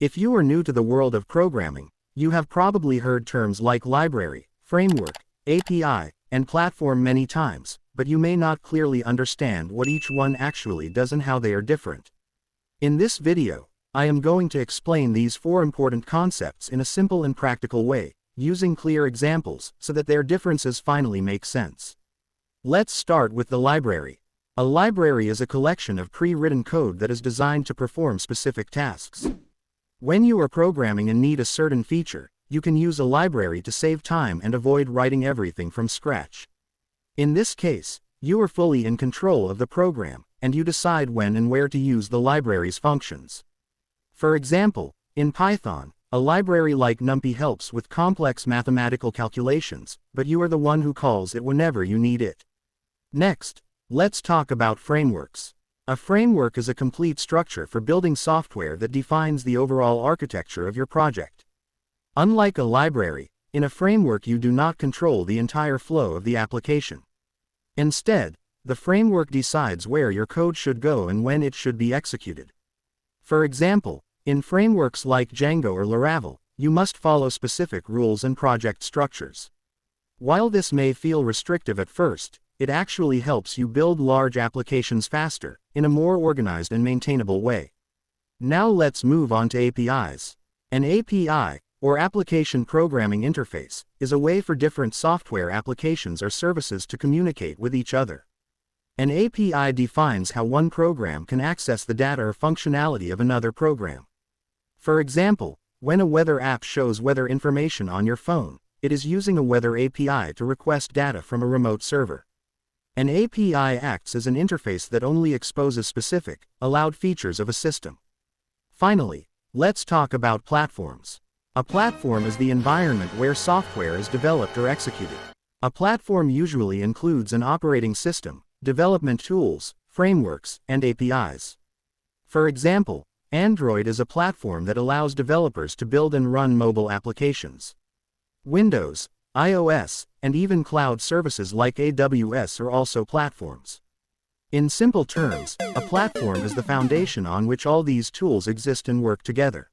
If you are new to the world of programming, you have probably heard terms like library, framework, API, and platform many times, but you may not clearly understand what each one actually does and how they are different. In this video, I am going to explain these four important concepts in a simple and practical way, using clear examples so that their differences finally make sense. Let's start with the library. A library is a collection of pre-written code that is designed to perform specific tasks. When you are programming and need a certain feature, you can use a library to save time and avoid writing everything from scratch. In this case, you are fully in control of the program, and you decide when and where to use the library's functions. For example, in Python, a library like NumPy helps with complex mathematical calculations, but you are the one who calls it whenever you need it. Next, let's talk about frameworks. A framework is a complete structure for building software that defines the overall architecture of your project. Unlike a library, in a framework you do not control the entire flow of the application. Instead, the framework decides where your code should go and when it should be executed. For example, in frameworks like Django or Laravel, you must follow specific rules and project structures. While this may feel restrictive at first, it actually helps you build large applications faster, in a more organized and maintainable way. Now let's move on to APIs. An API, or Application Programming Interface, is a way for different software applications or services to communicate with each other. An API defines how one program can access the data or functionality of another program. For example, when a weather app shows weather information on your phone, it is using a weather API to request data from a remote server. An API acts as an interface that only exposes specific, allowed features of a system. Finally, let's talk about platforms. A platform is the environment where software is developed or executed. A platform usually includes an operating system, development tools, frameworks, and APIs. For example, Android is a platform that allows developers to build and run mobile applications. Windows, iOS, and even cloud services like AWS are also platforms. In simple terms, a platform is the foundation on which all these tools exist and work together.